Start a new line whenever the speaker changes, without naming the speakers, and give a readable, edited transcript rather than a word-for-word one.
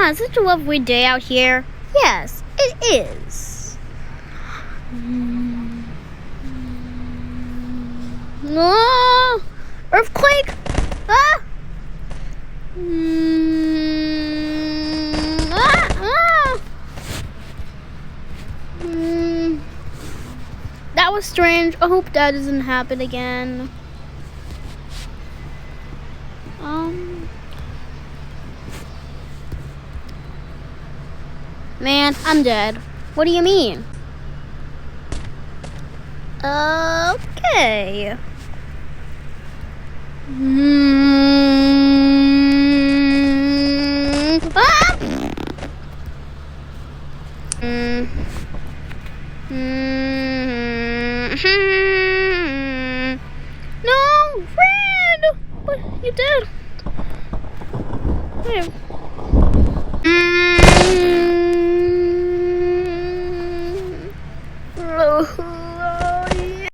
It's such a lovely day out here. Yes, it is. Oh, earthquake! Ah! That was strange. I hope that doesn't happen again. Man, I'm dead. What do you mean? Okay. Ah! No, friend! What you did?